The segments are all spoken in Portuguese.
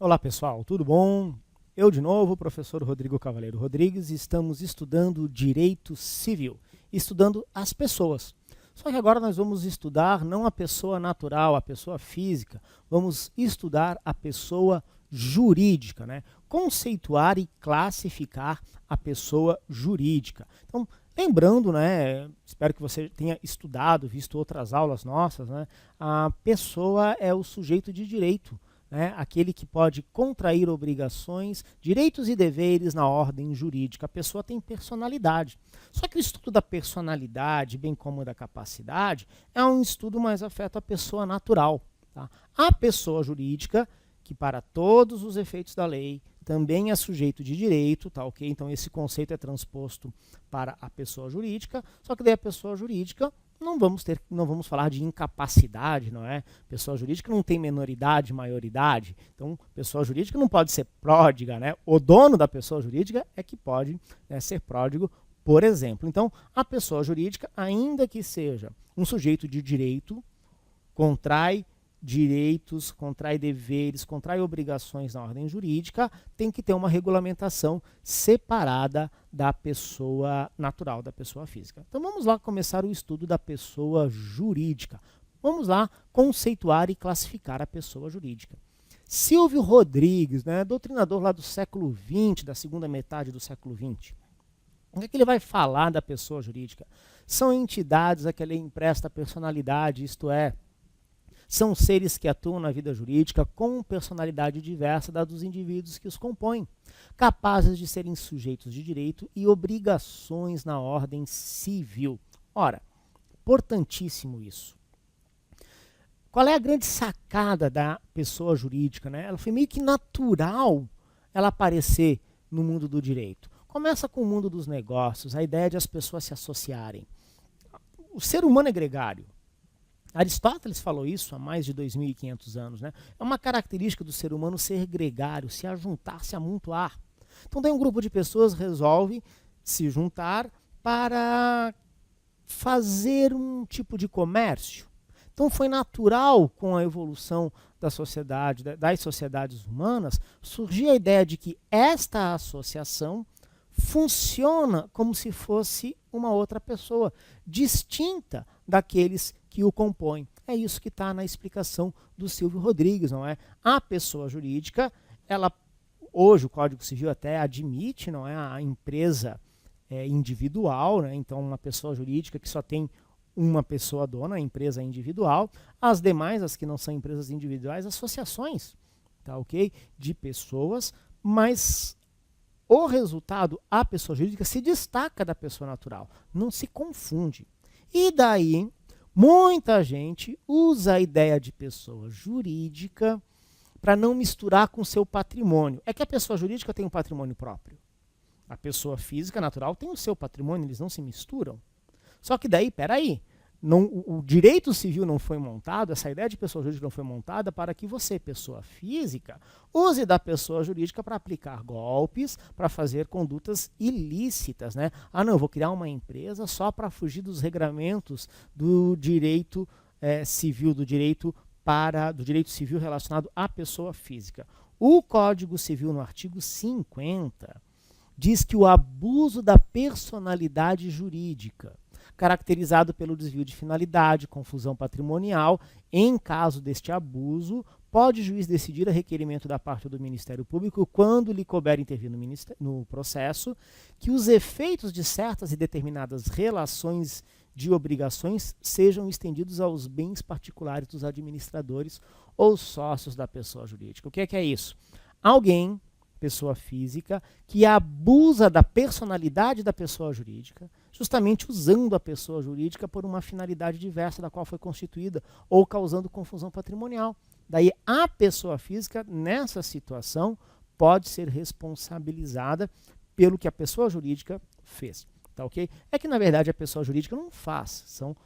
Olá pessoal, tudo bom? Eu de novo, professor Rodrigo Cavaleiro Rodrigues, estamos estudando Direito Civil, estudando as pessoas. Só que agora nós vamos estudar não a pessoa natural, a pessoa física, vamos estudar a pessoa jurídica, né? Conceituar e classificar a pessoa jurídica. Então, lembrando, né, espero que você tenha estudado, visto outras aulas nossas, né, a pessoa é o sujeito de direito, né, aquele que pode contrair obrigações, direitos e deveres na ordem jurídica. A pessoa tem personalidade. Só que o estudo da personalidade, bem como da capacidade, é um estudo mais afeto à pessoa natural. Tá? A pessoa jurídica, que para todos os efeitos da lei também é sujeito de direito, tá, ok? Então esse conceito é transposto para a pessoa jurídica, só que daí a pessoa jurídica não vamos falar de incapacidade, não é? Pessoa jurídica não tem menoridade, maioridade. Então, pessoa jurídica não pode ser pródiga, né? O dono da pessoa jurídica é que pode, né, ser pródigo, por exemplo. Então, a pessoa jurídica, ainda que seja um sujeito de direito, contrai direitos, contrai deveres, contrai obrigações na ordem jurídica, tem que ter uma regulamentação separada da pessoa natural, da pessoa física. Então vamos lá começar o estudo da pessoa jurídica. Vamos lá conceituar e classificar a pessoa jurídica. Silvio Rodrigues, né, doutrinador lá do século XX, da segunda metade do século XX. O que é que ele vai falar da pessoa jurídica? São entidades a que ele empresta personalidade, isto é, são seres que atuam na vida jurídica com personalidade diversa da dos indivíduos que os compõem, capazes de serem sujeitos de direito e obrigações na ordem civil. Ora, importantíssimo isso. Qual é a grande sacada da pessoa jurídica, né? Ela foi meio que natural ela aparecer no mundo do direito. Começa com o mundo dos negócios, a ideia de as pessoas se associarem. O ser humano é gregário. Aristóteles falou isso há mais de 2.500 anos. Né? É uma característica do ser humano ser gregário, se ajuntar, se amontoar. Então, tem um grupo de pessoas que resolve se juntar para fazer um tipo de comércio. Então, foi natural, com a evolução da sociedade, das sociedades humanas, surgir a ideia de que esta associação funciona como se fosse uma outra pessoa, distinta daqueles que o compõem. É isso que está na explicação do Silvio Rodrigues, não é? A pessoa jurídica, ela, hoje o Código Civil até admite, não é, a empresa individual, né? Então uma pessoa jurídica que só tem uma pessoa dona, a empresa individual, as demais, as que não são empresas individuais, associações, tá, ok? De pessoas, mas o resultado, a pessoa jurídica se destaca da pessoa natural, não se confunde. E daí, muita gente usa a ideia de pessoa jurídica para não misturar com seu patrimônio. É que a pessoa jurídica tem um patrimônio próprio. A pessoa física natural tem o seu patrimônio, eles não se misturam. Só que daí, peraí, o direito civil não foi montado, essa ideia de pessoa jurídica não foi montada para que você, pessoa física, use da pessoa jurídica para aplicar golpes, para fazer condutas ilícitas, né? Ah, não, eu vou criar uma empresa só para fugir dos regramentos do direito civil, do direito civil relacionado à pessoa física. O Código Civil, no artigo 50, diz que o abuso da personalidade jurídica, caracterizado pelo desvio de finalidade, confusão patrimonial, em caso deste abuso, pode o juiz decidir a requerimento da parte do Ministério Público, quando lhe couber intervir no processo, que os efeitos de certas e determinadas relações de obrigações sejam estendidos aos bens particulares dos administradores ou sócios da pessoa jurídica. O que é isso? Alguém, pessoa física, que abusa da personalidade da pessoa jurídica, justamente usando a pessoa jurídica por uma finalidade diversa da qual foi constituída ou causando confusão patrimonial. Daí a pessoa física, nessa situação, pode ser responsabilizada pelo que a pessoa jurídica fez. Tá, ok? É que, na verdade, a pessoa jurídica não faz, são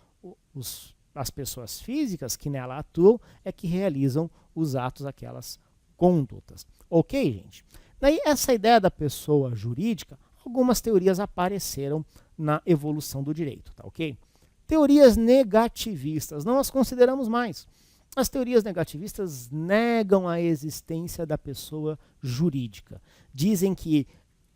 as pessoas físicas que nela atuam é que realizam os atos, aquelas condutas. Ok, gente? Daí, essa ideia da pessoa jurídica, algumas teorias apareceram na evolução do direito, tá ok? Teorias negativistas, não as consideramos mais. As teorias negativistas negam a existência da pessoa jurídica. Dizem que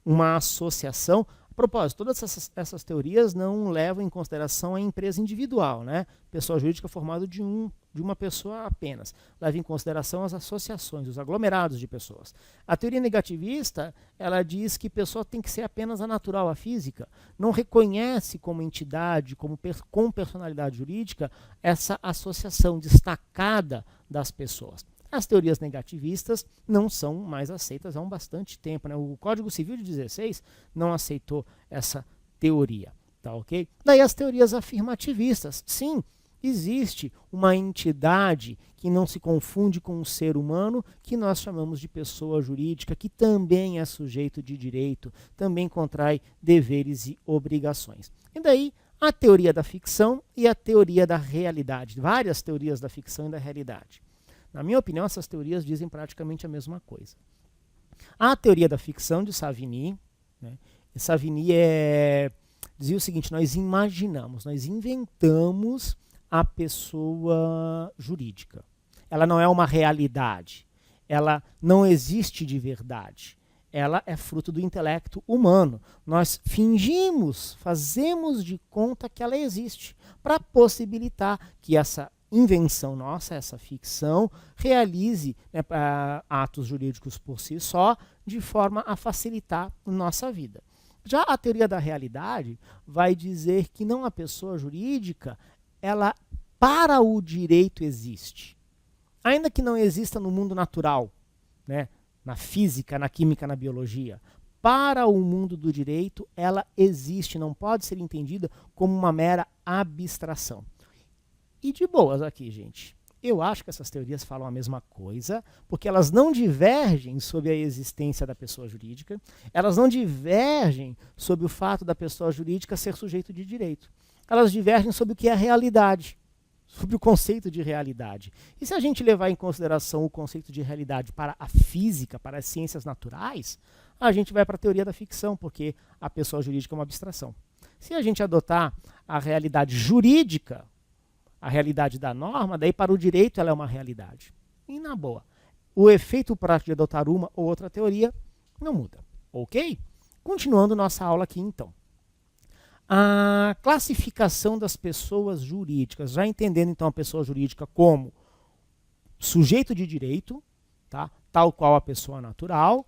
uma associação... A propósito, todas essas teorias não levam em consideração a empresa individual, né? Pessoa jurídica formada de uma pessoa apenas. Leva em consideração as associações, os aglomerados de pessoas. A teoria negativista, ela diz que pessoa tem que ser apenas a natural, a física. Não reconhece como entidade, com personalidade jurídica, essa associação destacada das pessoas. As teorias negativistas não são mais aceitas há bastante tempo, né? O Código Civil de 16 não aceitou essa teoria, tá ok? Daí as teorias afirmativistas. Sim, existe uma entidade que não se confunde com um ser humano, que nós chamamos de pessoa jurídica, que também é sujeito de direito, também contrai deveres e obrigações. E daí a teoria da ficção e a teoria da realidade. Várias teorias da ficção e da realidade. Na minha opinião, essas teorias dizem praticamente a mesma coisa. A teoria da ficção de Savigny, né? Savigny dizia o seguinte: nós imaginamos, nós inventamos a pessoa jurídica. Ela não é uma realidade, ela não existe de verdade. Ela é fruto do intelecto humano. Nós fingimos, fazemos de conta que ela existe, para possibilitar que essa invenção nossa, essa ficção, realize, né, atos jurídicos por si só, de forma a facilitar a nossa vida. Já a teoria da realidade vai dizer que não a pessoa jurídica, ela para o direito existe. Ainda que não exista no mundo natural, né, na física, na química, na biologia, para o mundo do direito, ela existe, não pode ser entendida como uma mera abstração. E de boas aqui, gente. Eu acho que essas teorias falam a mesma coisa, porque elas não divergem sobre a existência da pessoa jurídica, elas não divergem sobre o fato da pessoa jurídica ser sujeito de direito. Elas divergem sobre o que é a realidade, sobre o conceito de realidade. E se a gente levar em consideração o conceito de realidade para a física, para as ciências naturais, a gente vai para a teoria da ficção, porque a pessoa jurídica é uma abstração. Se a gente adotar a realidade jurídica, a realidade da norma, daí para o direito ela é uma realidade. E na boa, o efeito prático de adotar uma ou outra teoria não muda, ok? Continuando nossa aula aqui então. A classificação das pessoas jurídicas, já entendendo então a pessoa jurídica como sujeito de direito, tá? Tal qual a pessoa natural,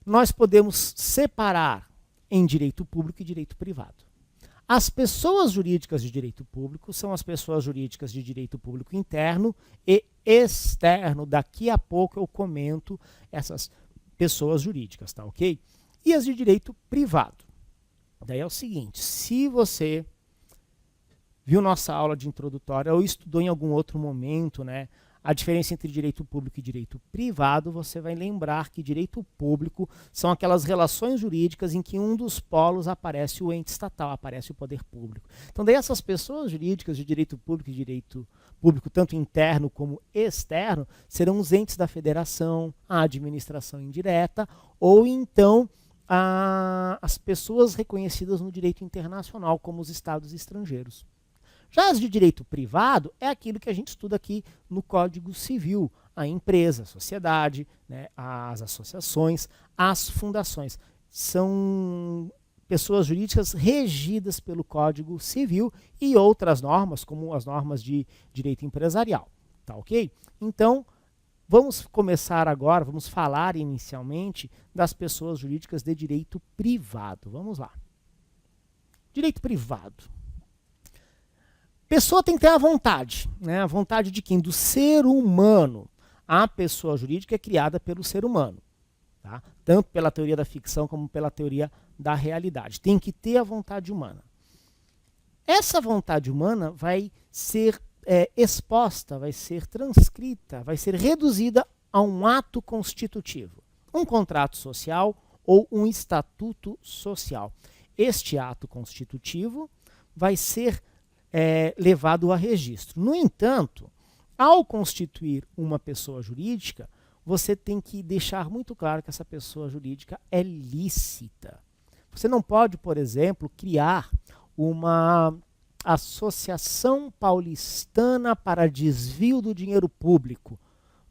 nós podemos separar em direito público e direito privado. As pessoas jurídicas de direito público são as pessoas jurídicas de direito público interno e externo. Daqui a pouco eu comento essas pessoas jurídicas, tá ok? E as de direito privado. Daí é o seguinte, se você viu nossa aula de introdutória ou estudou em algum outro momento, né, a diferença entre direito público e direito privado, você vai lembrar que direito público são aquelas relações jurídicas em que um dos polos aparece o ente estatal, aparece o poder público. Então, daí essas pessoas jurídicas de direito público e direito público, tanto interno como externo, serão os entes da federação, a administração indireta, ou então as pessoas reconhecidas no direito internacional, como os estados estrangeiros. Já as de direito privado é aquilo que a gente estuda aqui no Código Civil, a empresa, a sociedade, né, as associações, as fundações. São pessoas jurídicas regidas pelo Código Civil e outras normas, como as normas de direito empresarial. Tá ok? Então, vamos começar agora, vamos falar inicialmente das pessoas jurídicas de direito privado. Vamos lá. Direito privado. Pessoa tem que ter a vontade, né? A vontade de quem? Do ser humano. A pessoa jurídica é criada pelo ser humano, tá? Tanto pela teoria da ficção como pela teoria da realidade. Tem que ter a vontade humana. Essa vontade humana vai ser exposta, vai ser transcrita, vai ser reduzida a um ato constitutivo, um contrato social ou um estatuto social. Este ato constitutivo vai ser levado a registro. No entanto, ao constituir uma pessoa jurídica, você tem que deixar muito claro que essa pessoa jurídica é lícita. Você não pode, por exemplo, criar uma Associação Paulistana para Desvio do Dinheiro Público.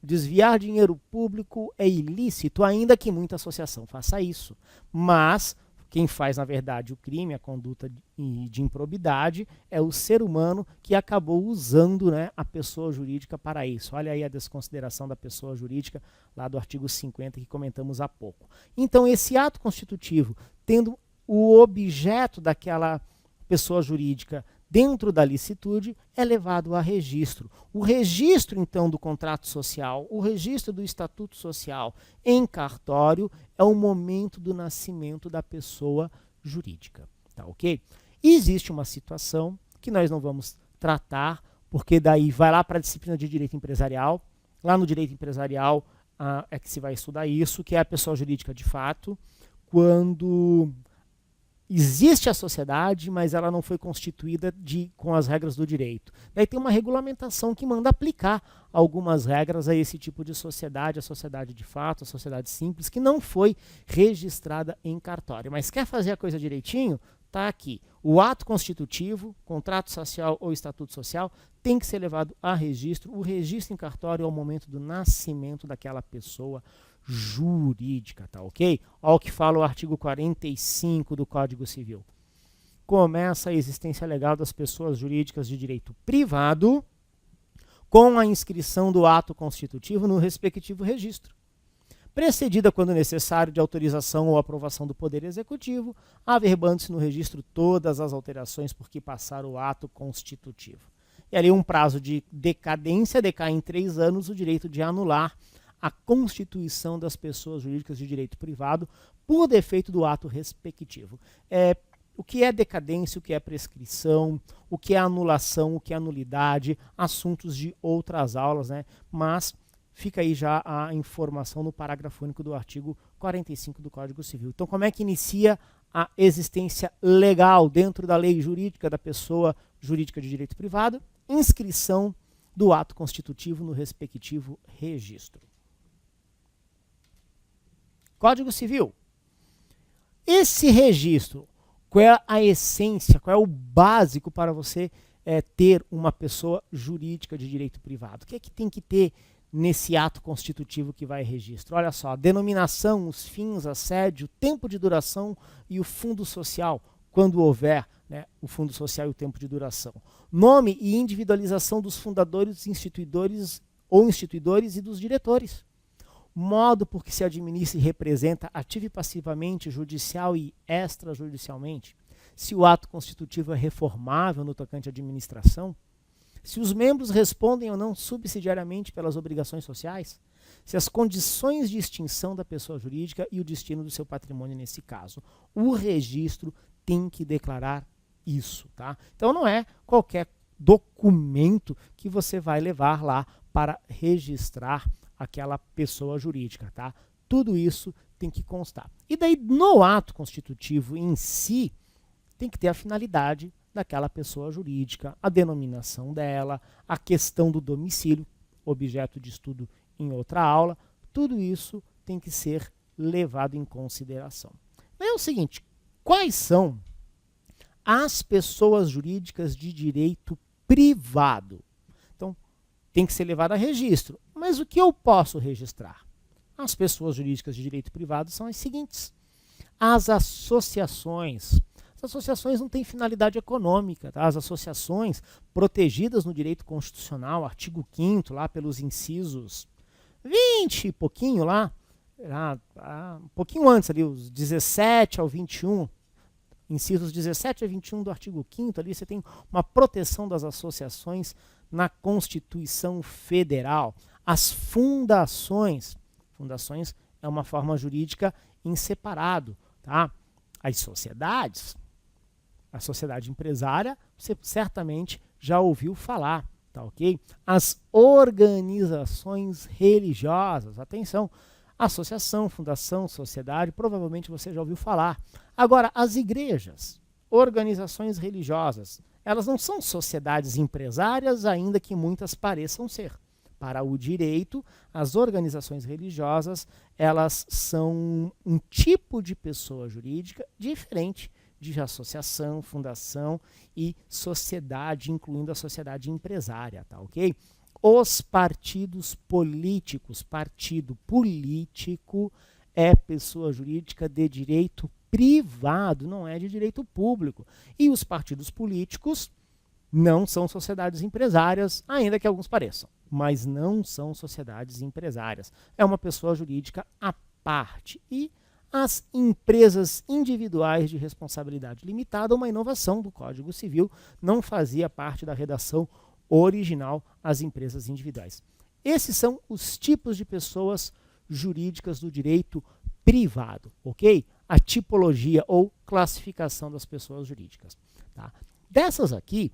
Desviar dinheiro público é ilícito, ainda que muita associação faça isso. Mas quem faz, na verdade, o crime, a conduta de improbidade, é o ser humano que acabou usando, né, a pessoa jurídica para isso. Olha aí a desconsideração da pessoa jurídica, lá do artigo 50, que comentamos há pouco. Então, esse ato constitutivo, tendo o objeto daquela pessoa jurídica dentro da licitude, é levado a registro. O registro, então, do contrato social, o registro do estatuto social em cartório é o momento do nascimento da pessoa jurídica. Tá, ok? E existe uma situação que nós não vamos tratar, porque daí vai lá para a disciplina de direito empresarial. Lá no direito empresarial é que se vai estudar isso, que é a pessoa jurídica de fato, quando existe a sociedade, mas ela não foi constituída com as regras do direito. Daí tem uma regulamentação que manda aplicar algumas regras a esse tipo de sociedade, a sociedade de fato, a sociedade simples, que não foi registrada em cartório. Mas quer fazer a coisa direitinho? Está aqui. O ato constitutivo, contrato social ou estatuto social, tem que ser levado a registro. O registro em cartório é o momento do nascimento daquela pessoa jurídica, tá ok? Olha o que fala o artigo 45 do Código Civil. Começa a existência legal das pessoas jurídicas de direito privado com a inscrição do ato constitutivo no respectivo registro, precedida, quando necessário, de autorização ou aprovação do Poder Executivo, averbando-se no registro todas as alterações por que passar o ato constitutivo. E ali um prazo de decadência, decai em 3 anos o direito de anular a constituição das pessoas jurídicas de direito privado por defeito do ato respectivo. O que é decadência, o que é prescrição, o que é anulação, o que é nulidade, assuntos de outras aulas, né? Mas fica aí já a informação no parágrafo único do artigo 45 do Código Civil. Então, como é que inicia a existência legal dentro da lei jurídica da pessoa jurídica de direito privado? Inscrição do ato constitutivo no respectivo registro. Código Civil. Esse registro, qual é a essência, qual é o básico para você ter uma pessoa jurídica de direito privado? O que é que tem que ter nesse ato constitutivo que vai registro? Olha só, a denominação, os fins, a sede, o tempo de duração e o fundo social, quando houver, né, o fundo social e o tempo de duração. Nome e individualização dos fundadores, instituidores e dos diretores. Modo por que se administra e representa ativa e passivamente, judicial e extrajudicialmente, se o ato constitutivo é reformável no tocante à administração, se os membros respondem ou não subsidiariamente pelas obrigações sociais, se as condições de extinção da pessoa jurídica e o destino do seu patrimônio nesse caso. O registro tem que declarar isso, tá? Então não é qualquer documento que você vai levar lá para registrar aquela pessoa jurídica, tá? Tudo isso tem que constar. E daí, no ato constitutivo em si, tem que ter a finalidade daquela pessoa jurídica, a denominação dela, a questão do domicílio, objeto de estudo em outra aula, tudo isso tem que ser levado em consideração. É o seguinte, quais são as pessoas jurídicas de direito privado? Então, tem que ser levado a registro. Mas o que eu posso registrar? As pessoas jurídicas de direito privado são as seguintes. As associações. As associações não têm finalidade econômica. Tá? As associações protegidas no direito constitucional, artigo 5º, lá pelos incisos 20 e pouquinho lá, um pouquinho antes ali, os 17 ao 21, incisos 17 a 21 do artigo 5º, ali você tem uma proteção das associações na Constituição Federal. As fundações é uma forma jurídica em separado, tá? As sociedades, a sociedade empresária, você certamente já ouviu falar, tá ok? As organizações religiosas, atenção, associação, fundação, sociedade, provavelmente você já ouviu falar. Agora, as igrejas, organizações religiosas, elas não são sociedades empresárias, ainda que muitas pareçam ser. Para o direito, as organizações religiosas, elas são um tipo de pessoa jurídica diferente de associação, fundação e sociedade, incluindo a sociedade empresária, tá ok? Os partidos políticos, partido político é pessoa jurídica de direito privado, não é de direito público. E os partidos políticos não são sociedades empresárias, ainda que alguns pareçam, mas não são sociedades empresárias. É uma pessoa jurídica à parte. E as empresas individuais de responsabilidade limitada, uma inovação do Código Civil, não fazia parte da redação original, as empresas individuais. Esses são os tipos de pessoas jurídicas do direito privado, ok? A tipologia ou classificação das pessoas jurídicas. Tá? Dessas aqui,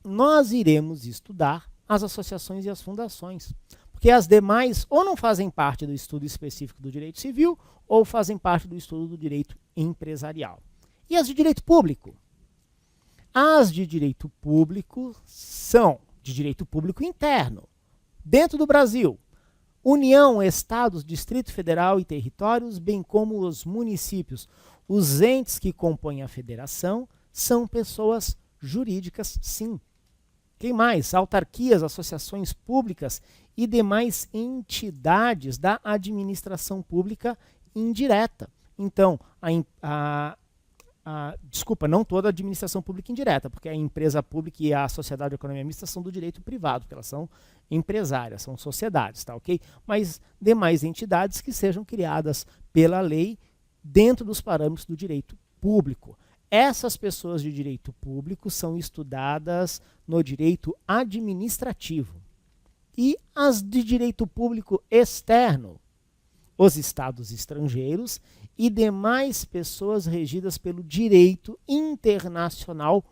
nós iremos estudar as associações e as fundações, porque as demais ou não fazem parte do estudo específico do direito civil ou fazem parte do estudo do direito empresarial. E as de direito público? As de direito público são de direito público interno, dentro do Brasil, União, Estados, Distrito Federal e territórios, bem como os municípios. Os entes que compõem a federação são pessoas jurídicas, sim. Quem mais? Autarquias, associações públicas e demais entidades da administração pública indireta. Então, desculpa, não toda a administração pública indireta, porque a empresa pública e a sociedade de economia mista são do direito privado, porque elas são empresárias, são sociedades, tá ok? Mas demais entidades que sejam criadas pela lei dentro dos parâmetros do direito público. Essas pessoas de direito público são estudadas no direito administrativo. E as de direito público externo, os estados estrangeiros e demais pessoas regidas pelo direito internacional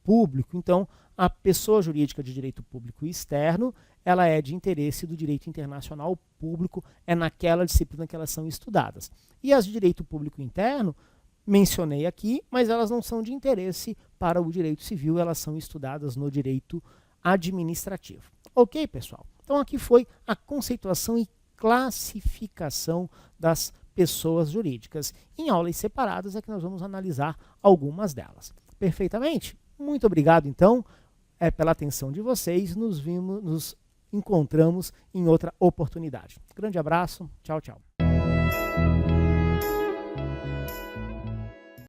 público. Então, a pessoa jurídica de direito público externo, ela é de interesse do direito internacional público, é naquela disciplina que elas são estudadas. E as de direito público interno, mencionei aqui, mas elas não são de interesse para o direito civil, elas são estudadas no direito administrativo. Ok, pessoal? Então aqui foi a conceituação e classificação das pessoas jurídicas. Em aulas separadas é que nós vamos analisar algumas delas. Perfeitamente? Muito obrigado, então, pela atenção de vocês. Nos encontramos em outra oportunidade. Grande abraço. Tchau, tchau.